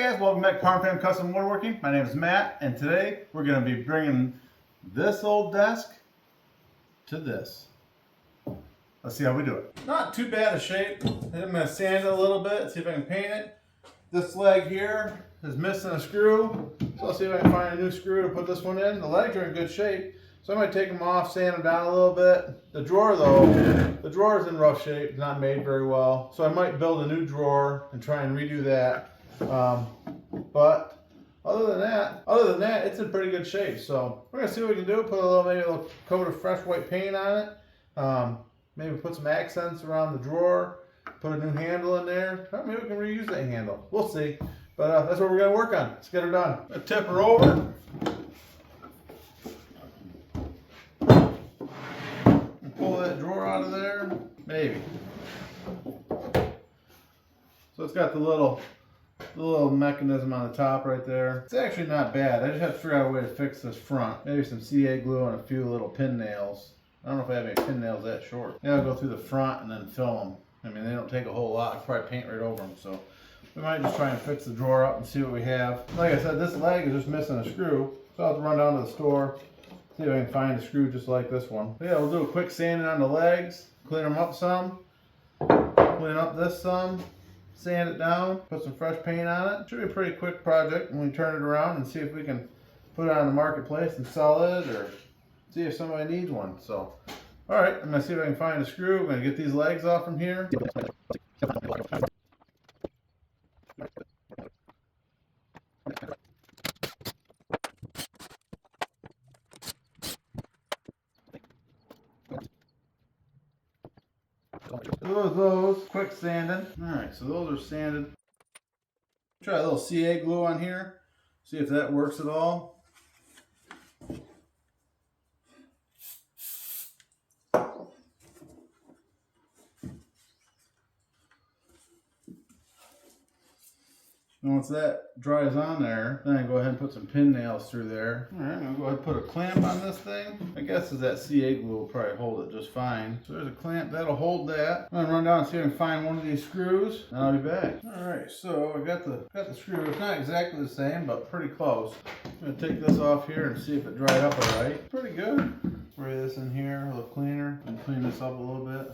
guys, welcome back to Parmfam Custom Woodworking. My name is Matt, and today we're going to be bringing this old desk to this. Let's see how we do it. Not too bad a shape. I'm going to sand it a little bit, see if I can paint it. This leg here is missing a screw, so I'll see if I can find a new screw to put this one in. The legs are in good shape, so I might take them off, sand them down a little bit. The drawer though, the drawer is in rough shape, not made very well, so I might build a new drawer and try and redo that. But other than that, it's in pretty good shape. So we're gonna see what we can do. Put maybe a little coat of fresh white paint on it. Maybe put some accents around the drawer. Put a new handle in there. Maybe we can reuse that handle. We'll see. But that's what we're gonna work on. Let's get her done. I'll tip her over. Pull that drawer out of there. Maybe. So it's got the little mechanism on the top right there. It's actually not bad. I just have to figure out a way to fix this front. Maybe some CA glue and a few little pin nails. I don't know if I have any pin nails that short. Yeah, I'll go through the front and then fill them. I mean, they don't take a whole lot. I'll probably paint right over them. So we might just try and fix the drawer up and see what we have. Like I said, this leg is just missing a screw. So I'll have to run down to the store, see if I can find a screw just like this one. But yeah, we'll do a quick sanding on the legs, clean them up some, clean up this some, sand it down, put some fresh paint on it. Should be a pretty quick project when we turn it around and see if we can put it on the marketplace and sell it or see if somebody needs one. So, all right, I'm gonna see if I can find a screw. I'm gonna get these legs off from here. Those quick sanding. All right, so those are sanded. Try a little CA glue on here, see if that works at all. And once that dries on there, then I go ahead and put some pin nails through there. All right, I'm gonna go ahead and put a clamp on this thing. I guess that CA glue will probably hold it just fine. So there's a clamp that'll hold that. I'm gonna run down and see if I can find one of these screws, and I'll be back. All right, so I got the screw. It's not exactly the same, but pretty close. I'm gonna take this off here and see if it dried up all right. Pretty good. Spray this in here a little cleaner and clean this up a little bit.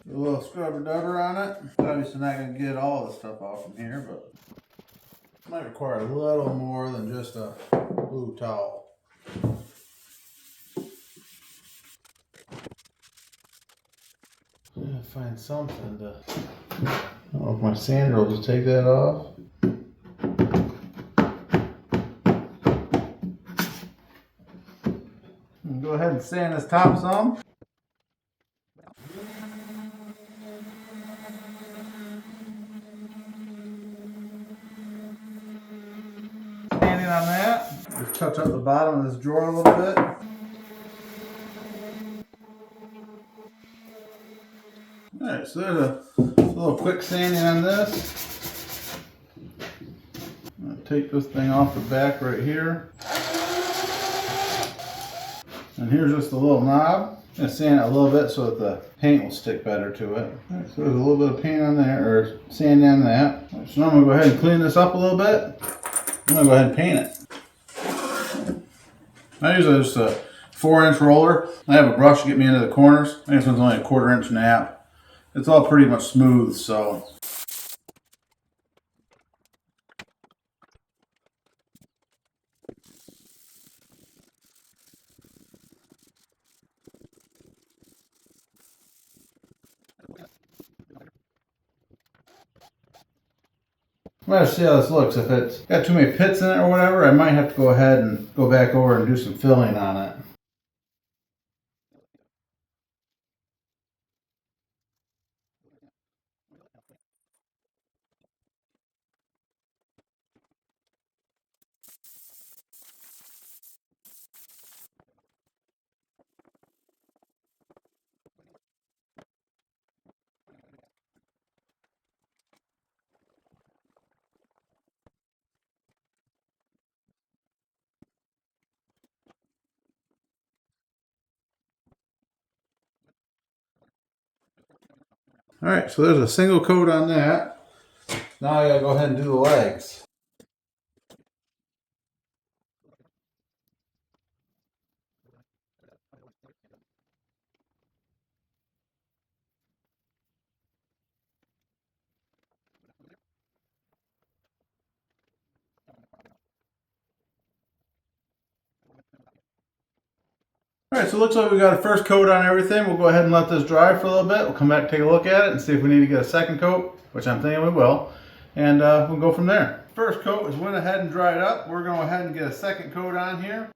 A little scrubber dubber on it. Obviously not going to get all the stuff off from here, but might require a little more than just a blue towel. I'm going to find something to... I don't know if my sander will just take that off. Go ahead and sand this top some. Sanding on that. Just touch up the bottom of this drawer a little bit. Alright, so there's a little quick sanding on this. I'm going to take this thing off the back right here. And here's just a little knob. I'm going to sand it a little bit so that the paint will stick better to it. Right, so there's a little bit of paint on there, or sand on that. Right, so now I'm going to go ahead and clean this up a little bit. I'm going to go ahead and paint it. I use just a 4-inch roller. I have a brush to get me into the corners. I think this one's only a 1/4 inch nap. It's all pretty much smooth, so. I'm going to see how this looks. If it's got too many pits in it or whatever, I might have to go ahead and go back over and do some filling on it. All right, so there's a single coat on that. Now I gotta go ahead and do the legs. All right, so it looks like we got a first coat on everything. We'll go ahead and let this dry for a little bit. We'll come back, take a look at it, and see if we need to get a second coat, which I'm thinking we will, and we'll go from there. First coat is went ahead and dried up. We're going to go ahead and get a second coat on here.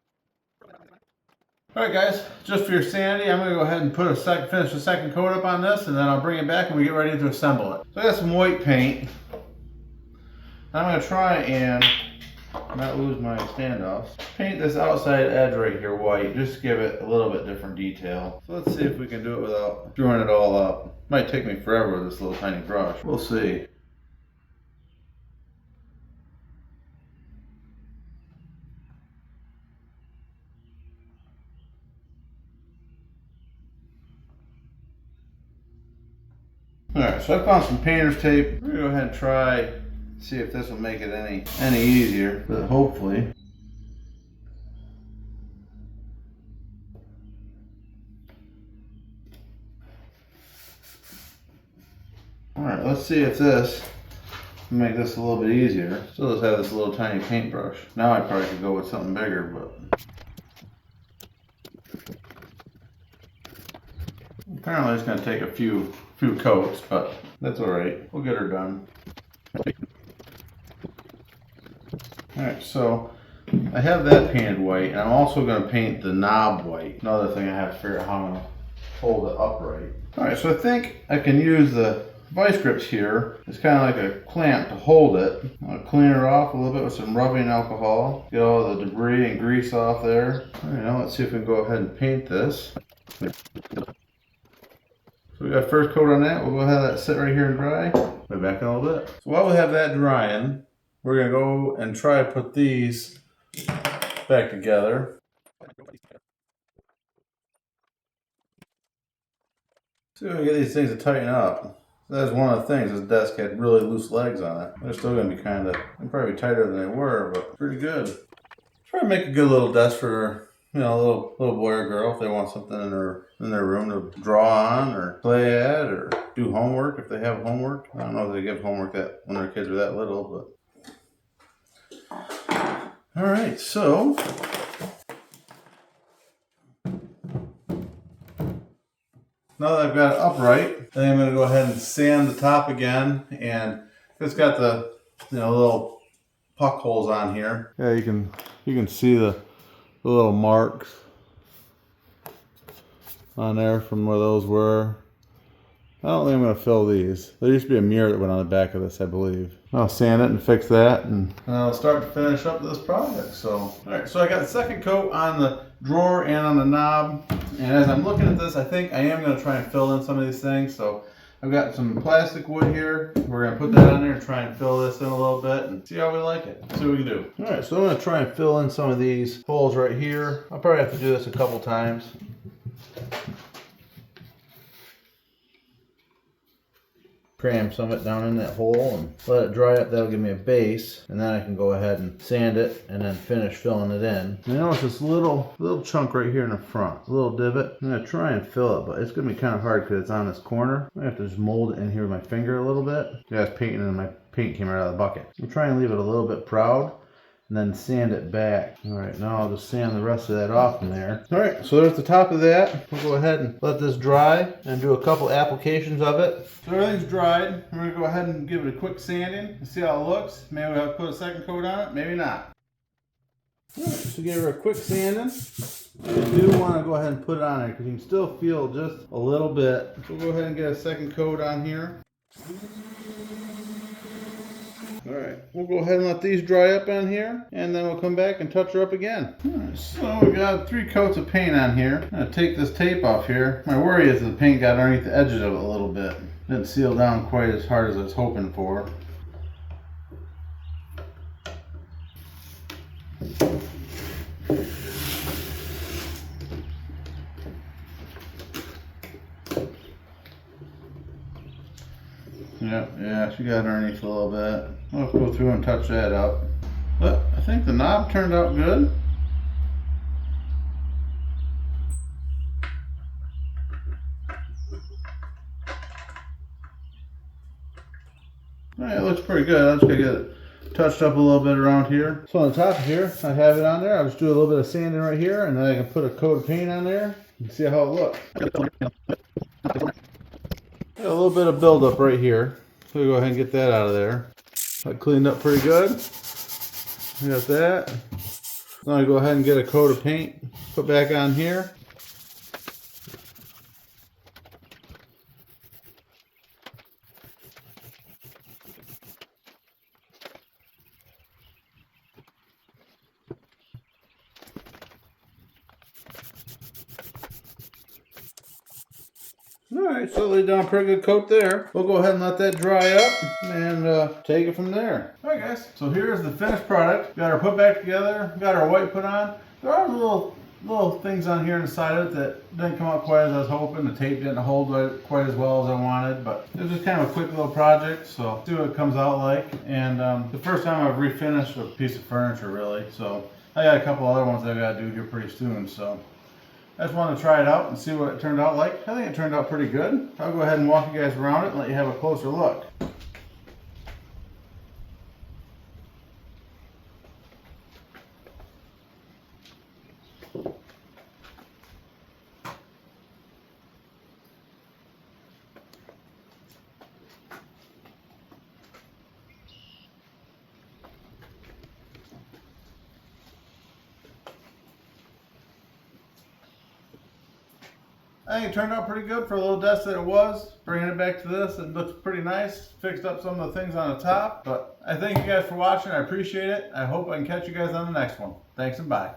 All right, guys, just for your sanity, I'm going to go ahead and finish the second coat up on this, and then I'll bring it back and we get ready to assemble it. So I got some white paint. I'm going to try and not lose my standoffs. Paint this outside edge right here white, just to give it a little bit different detail. So let's see if we can do it without screwing it all up. Might take me forever with this little tiny brush. We'll see. Alright, so I found some painter's tape. We're gonna go ahead and try, see if this will make it any easier, but hopefully. Alright, let's see if this will make this a little bit easier. Still just have this little tiny paintbrush. Now I probably could go with something bigger, but apparently it's going to take a few coats, but that's alright. We'll get her done. Alright, so I have that painted white, and I'm also going to paint the knob white. Another thing I have to figure out how I'm going to hold it upright. Alright, so I think I can use the vice grips here. It's kind of like a clamp to hold it. I'll clean it off a little bit with some rubbing alcohol. Get all the debris and grease off there. Alright, now let's see if we can go ahead and paint this. So we got first coat on that. We'll go ahead and let it sit right here and dry. We'll be back in a little bit. So while we have that drying, we're going to go and try to put these back together. See if we can get these things to tighten up. That's one of the things. This desk had really loose legs on it. They're still going to be kind of, they're probably tighter than they were, but pretty good. Try to make a good little desk for, you know, a little boy or girl if they want something in their room to draw on or play at or do homework if they have homework. I don't know if they give homework that when their kids are that little, but all right, so now that I've got it upright, then I'm going to go ahead and sand the top again, and it's got the little puck holes on here. Yeah, you can see the little marks on there from where those were. I don't think I'm going to fill these. There used to be a mirror that went on the back of this, I believe. I'll sand it and fix that, and I'll start to finish up this project. So, all right, so I got the second coat on the drawer and on the knob. And as I'm looking at this, I think I am going to try and fill in some of these things. So I've got some plastic wood here. We're going to put that on there and try and fill this in a little bit and see how we like it. See what we can do. All right, so I'm going to try and fill in some of these holes right here. I'll probably have to do this a couple times. Cram some of it down in that hole and let it dry up. That'll give me a base, and then I can go ahead and sand it and then finish filling it in. And I notice this little chunk right here in the front, a little divot. I'm going to try and fill it, but it's going to be kind of hard because it's on this corner. I have to just mold it in here with my finger a little bit. Yeah, it's painting and my paint came right out of the bucket. I'm trying to leave it a little bit proud and then sand it back. All right, now I'll just sand the rest of that off from there. All right, so there's the top of that. We'll go ahead and let this dry and do a couple applications of it. So everything's dried. We're gonna go ahead and give it a quick sanding and see how it looks. Maybe we'll have to put a second coat on it, maybe not. All right, so give her a quick sanding. I do want to go ahead and put it on there because you can still feel just a little bit. So we'll go ahead and get a second coat on here. Alright, we'll go ahead and let these dry up on here, and then we'll come back and touch her up again. Alright, so we got 3 coats of paint on here. I'm going to take this tape off here. My worry is the paint got underneath the edges of it a little bit. Didn't seal down quite as hard as I was hoping for. Yeah, she got underneath a little bit. We'll have to go through and touch that up. But I think the knob turned out good. It looks pretty good. I'm just gonna get it touched up a little bit around here. So on the top here, I have it on there. I'll just do a little bit of sanding right here, and then I can put a coat of paint on there and see how it looks. Got a little bit of buildup right here. So we'll go ahead and get that out of there. I cleaned up pretty good. We got that. Now I go ahead and get a coat of paint, put back on here. Alright, so laid down a pretty good coat there. We'll go ahead and let that dry up and take it from there. Alright guys, so here's the finished product. Got our put back together, got our white put on. There are little things on here inside of it that didn't come out quite as I was hoping. The tape didn't hold it quite as well as I wanted, but it was just kind of a quick little project, so see what it comes out like. And the first time I've refinished a piece of furniture really, so I got a couple other ones I gotta do here pretty soon, so I just wanted to try it out and see what it turned out like. I think it turned out pretty good. I'll go ahead and walk you guys around it and let you have a closer look. I think it turned out pretty good for a little desk that it was. Bringing it back to this, it looks pretty nice. Fixed up some of the things on the top, but I thank you guys for watching. I appreciate it. I hope I can catch you guys on the next one. Thanks and bye.